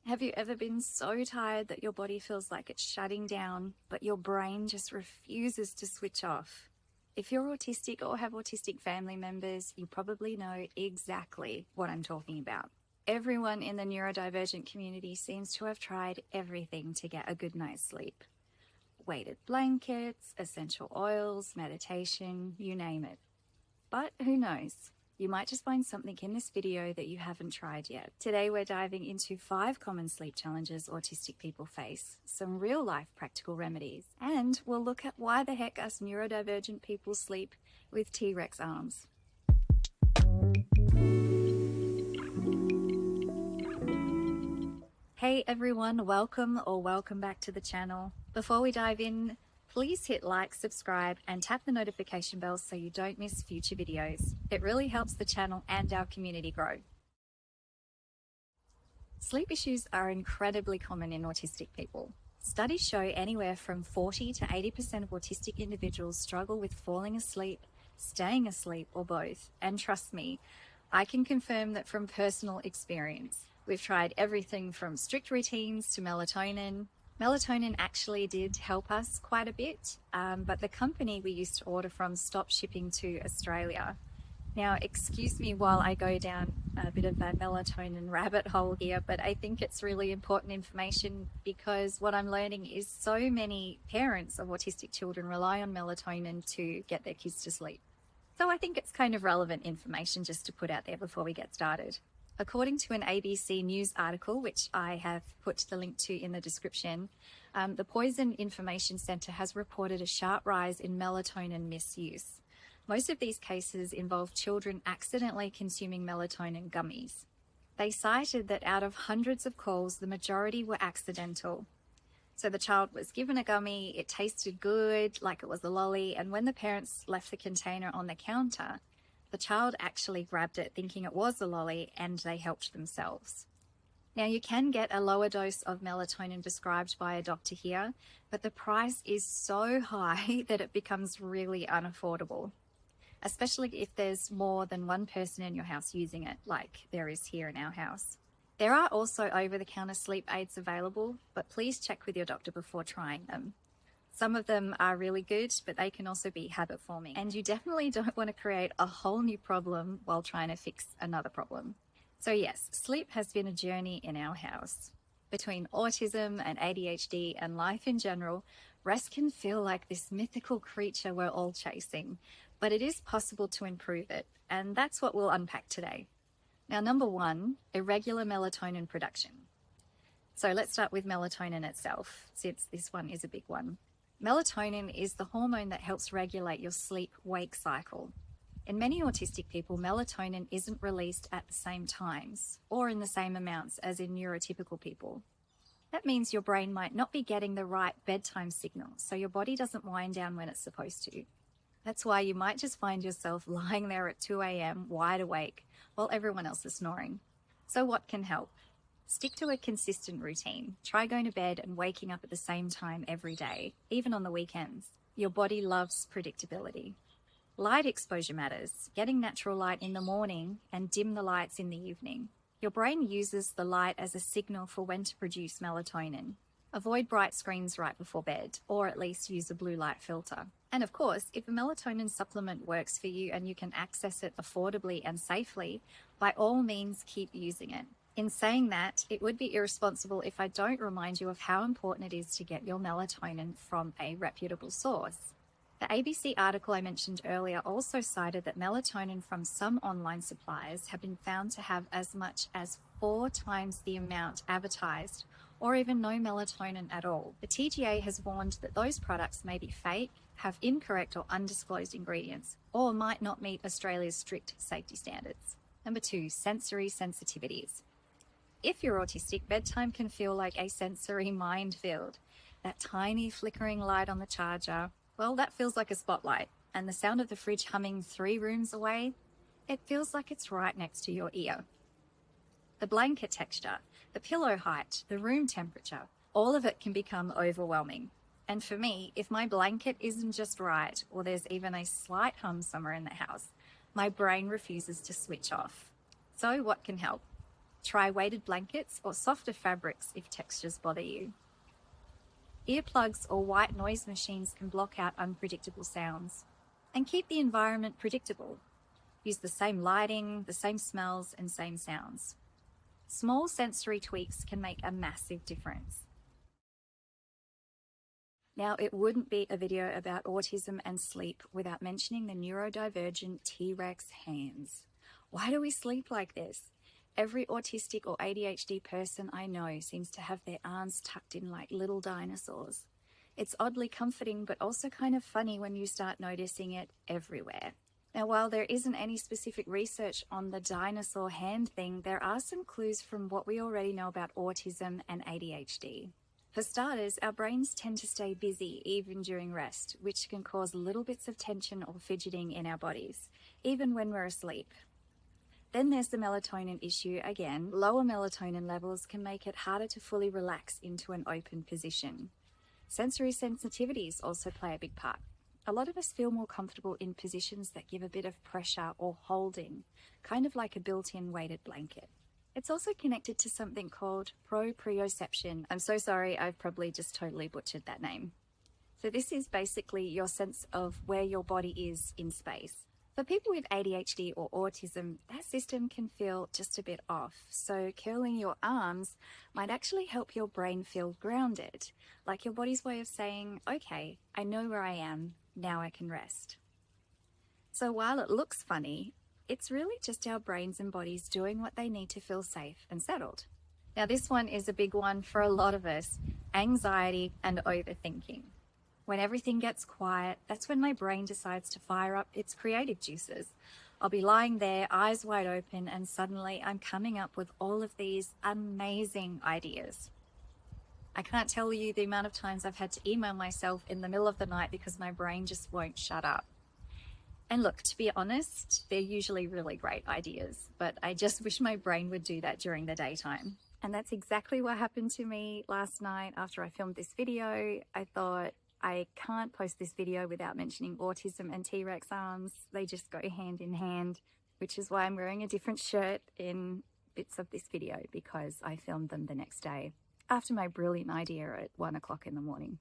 Have you ever been so tired that your body feels like it's shutting down, but your brain just refuses to switch off? If you're autistic or have autistic family members, you probably know exactly what I'm talking about. Everyone in the neurodivergent community seems to have tried everything to get a good night's sleep. Weighted blankets, essential oils, meditation, you name it. But who knows? You might just find something in this video that you haven't tried yet. Today we're diving into 5 common sleep challenges autistic people face, some real life practical remedies, and we'll look at why the heck us neurodivergent people sleep with T-Rex arms. Hey everyone, welcome back to the channel. Before we dive in, please hit like, subscribe, and tap the notification bell so you don't miss future videos. It really helps the channel and our community grow. Sleep issues are incredibly common in autistic people. Studies show anywhere from 40 to 80% of autistic individuals struggle with falling asleep, staying asleep, or both. And trust me, I can confirm that from personal experience. We've tried everything from strict routines to melatonin. Melatonin actually did help us quite a bit, but the company we used to order from stopped shipping to Australia. Now, excuse me while I go down a bit of a melatonin rabbit hole here, but I think it's really important information because what I'm learning is so many parents of autistic children rely on melatonin to get their kids to sleep. So I think it's kind of relevant information just to put out there before we get started. According to an ABC News article, which I have put the link to in the description, the Poison Information Centre has reported a sharp rise in melatonin misuse. Most of these cases involve children accidentally consuming melatonin gummies. They cited that out of hundreds of calls, the majority were accidental. So the child was given a gummy, it tasted good, like it was a lolly, and when the parents left the container on the counter, the child actually grabbed it thinking it was a lolly and they helped themselves. Now you can get a lower dose of melatonin prescribed by a doctor here, but the price is so high that it becomes really unaffordable, especially if there's more than one person in your house using it, like there is here in our house. There are also over-the-counter sleep aids available, but please check with your doctor before trying them. Some of them are really good, but they can also be habit forming. And you definitely don't want to create a whole new problem while trying to fix another problem. So yes, sleep has been a journey in our house. Between autism and ADHD and life in general, rest can feel like this mythical creature we're all chasing, but it is possible to improve it. And that's what we'll unpack today. Now, number 1, irregular melatonin production. So let's start with melatonin itself, since this one is a big one. Melatonin is the hormone that helps regulate your sleep-wake cycle. In many autistic people, melatonin isn't released at the same times or in the same amounts as in neurotypical people. That means your brain might not be getting the right bedtime signal, so your body doesn't wind down when it's supposed to. That's why you might just find yourself lying there at 2 a.m. wide awake while everyone else is snoring. So what can help? Stick to a consistent routine. Try going to bed and waking up at the same time every day, even on the weekends. Your body loves predictability. Light exposure matters. Getting natural light in the morning and dim the lights in the evening. Your brain uses the light as a signal for when to produce melatonin. Avoid bright screens right before bed, or at least use a blue light filter. And of course, if a melatonin supplement works for you and you can access it affordably and safely, by all means keep using it. In saying that, it would be irresponsible if I don't remind you of how important it is to get your melatonin from a reputable source. The ABC article I mentioned earlier also cited that melatonin from some online suppliers have been found to have as much as 4 times the amount advertised, or even no melatonin at all. The TGA has warned that those products may be fake, have incorrect or undisclosed ingredients, or might not meet Australia's strict safety standards. Number 2, sensory sensitivities. If you're autistic, bedtime can feel like a sensory minefield. That tiny flickering light on the charger, well, that feels like a spotlight. And the sound of the fridge humming 3 rooms away, it feels like it's right next to your ear. The blanket texture, the pillow height, the room temperature, all of it can become overwhelming. And for me, if my blanket isn't just right, or there's even a slight hum somewhere in the house, my brain refuses to switch off. So what can help? Try weighted blankets or softer fabrics if textures bother you. Earplugs or white noise machines can block out unpredictable sounds. And keep the environment predictable. Use the same lighting, the same smells, and same sounds. Small sensory tweaks can make a massive difference. Now, it wouldn't be a video about autism and sleep without mentioning the neurodivergent T-Rex hands. Why do we sleep like this? Every autistic or ADHD person I know seems to have their arms tucked in like little dinosaurs. It's oddly comforting, but also kind of funny when you start noticing it everywhere. Now, while there isn't any specific research on the dinosaur hand thing, there are some clues from what we already know about autism and ADHD. For starters, our brains tend to stay busy even during rest, which can cause little bits of tension or fidgeting in our bodies, even when we're asleep. Then there's the melatonin issue again. Lower melatonin levels can make it harder to fully relax into an open position. Sensory sensitivities also play a big part. A lot of us feel more comfortable in positions that give a bit of pressure or holding, kind of like a built-in weighted blanket. It's also connected to something called proprioception. I'm so sorry, I've probably just totally butchered that name. So this is basically your sense of where your body is in space. For people with ADHD or autism, that system can feel just a bit off. So curling your arms might actually help your brain feel grounded, like your body's way of saying, okay, I know where I am, now I can rest. So while it looks funny, it's really just our brains and bodies doing what they need to feel safe and settled. Now, this one is a big one for a lot of us, anxiety and overthinking. When everything gets quiet, that's when my brain decides to fire up its creative juices. I'll be lying there, eyes wide open, and suddenly I'm coming up with all of these amazing ideas. I can't tell you the amount of times I've had to email myself in the middle of the night because my brain just won't shut up. And look, to be honest, they're usually really great ideas, but I just wish my brain would do that during the daytime. And that's exactly what happened to me last night after I filmed this video. I thought, I can't post this video without mentioning autism and T-Rex arms. They just go hand in hand, which is why I'm wearing a different shirt in bits of this video, because I filmed them the next day after my brilliant idea at 1 o'clock in the morning.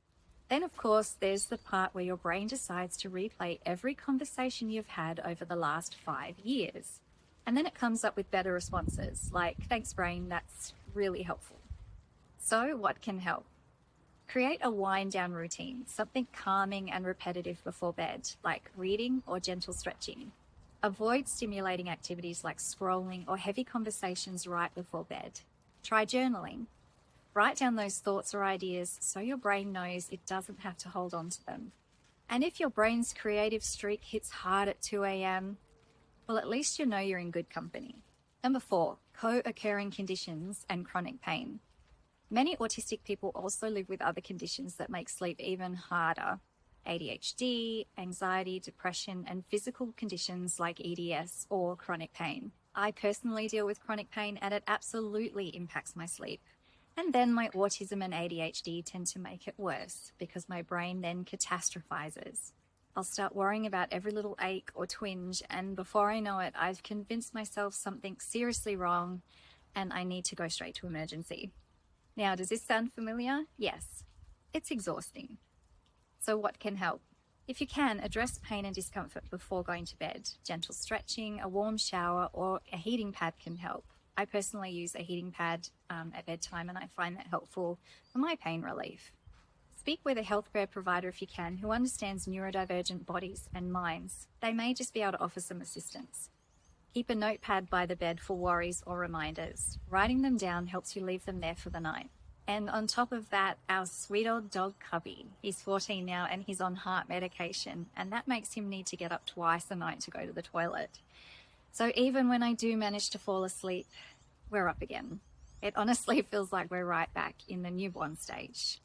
Then, of course, there's the part where your brain decides to replay every conversation you've had over the last 5 years. And then it comes up with better responses, like, thanks, brain, that's really helpful. So what can help? Create a wind-down routine, something calming and repetitive before bed, like reading or gentle stretching. Avoid stimulating activities like scrolling or heavy conversations right before bed. Try journaling. Write down those thoughts or ideas so your brain knows it doesn't have to hold on to them. And if your brain's creative streak hits hard at 2 a.m., well, at least you know you're in good company. Number 4, co-occurring conditions and chronic pain. Many autistic people also live with other conditions that make sleep even harder. ADHD, anxiety, depression, and physical conditions like EDS or chronic pain. I personally deal with chronic pain and it absolutely impacts my sleep. And then my autism and ADHD tend to make it worse because my brain then catastrophizes. I'll start worrying about every little ache or twinge, and before I know it, I've convinced myself something's seriously wrong and I need to go straight to emergency. Now, does this sound familiar? Yes. It's exhausting. So what can help? If you can, address pain and discomfort before going to bed. Gentle stretching, a warm shower, or a heating pad can help. I personally use a heating pad at bedtime, and I find that helpful for my pain relief. Speak with a healthcare provider if you can, who understands neurodivergent bodies and minds. They may just be able to offer some assistance. Keep a notepad by the bed for worries or reminders. Writing them down helps you leave them there for the night. And on top of that, our sweet old dog Cubby. He's 14 now and he's on heart medication, and that makes him need to get up twice a night to go to the toilet. So even when I do manage to fall asleep, we're up again. It honestly feels like we're right back in the newborn stage.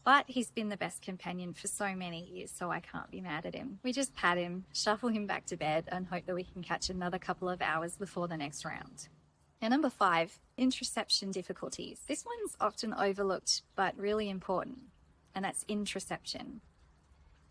But he's been the best companion for so many years, so I can't be mad at him. We just pat him, shuffle him back to bed, and hope that we can catch another couple of hours before the next round. Now, number 5, interoception difficulties. This one's often overlooked, but really important, and that's interoception.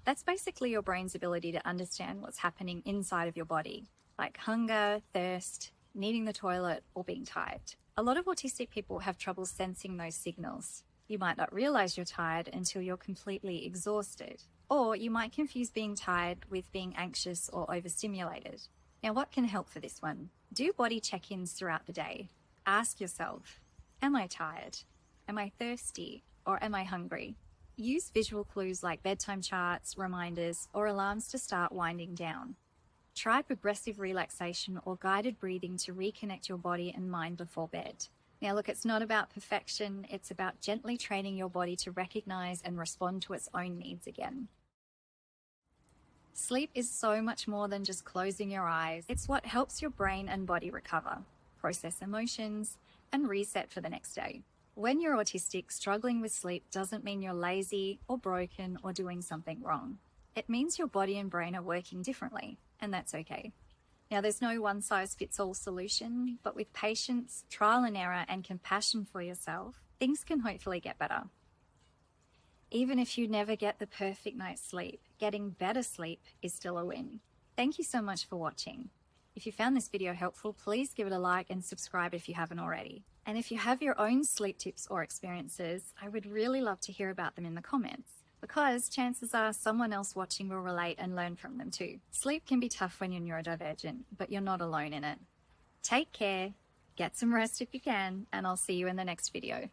That's basically your brain's ability to understand what's happening inside of your body, like hunger, thirst, needing the toilet, or being tired. A lot of autistic people have trouble sensing those signals. You might not realize you're tired until you're completely exhausted, or you might confuse being tired with being anxious or overstimulated. Now, what can help for this one? Do body check-ins throughout the day. Ask yourself, am I tired? Am I thirsty? Or am I hungry? Use visual clues like bedtime charts, reminders, or alarms to start winding down. Try progressive relaxation or guided breathing to reconnect your body and mind before bed. Now, look, it's not about perfection. It's about gently training your body to recognize and respond to its own needs again. Sleep is so much more than just closing your eyes. It's what helps your brain and body recover, process emotions, and reset for the next day. When you're autistic, struggling with sleep doesn't mean you're lazy or broken or doing something wrong. It means your body and brain are working differently, and that's okay. Now, there's no one-size-fits-all solution, but with patience, trial and error, and compassion for yourself, things can hopefully get better. Even if you never get the perfect night's sleep, getting better sleep is still a win. Thank you so much for watching. If you found this video helpful, please give it a like and subscribe if you haven't already. And if you have your own sleep tips or experiences, I would really love to hear about them in the comments, because chances are someone else watching will relate and learn from them too. Sleep can be tough when you're neurodivergent, but you're not alone in it. Take care, get some rest if you can, and I'll see you in the next video.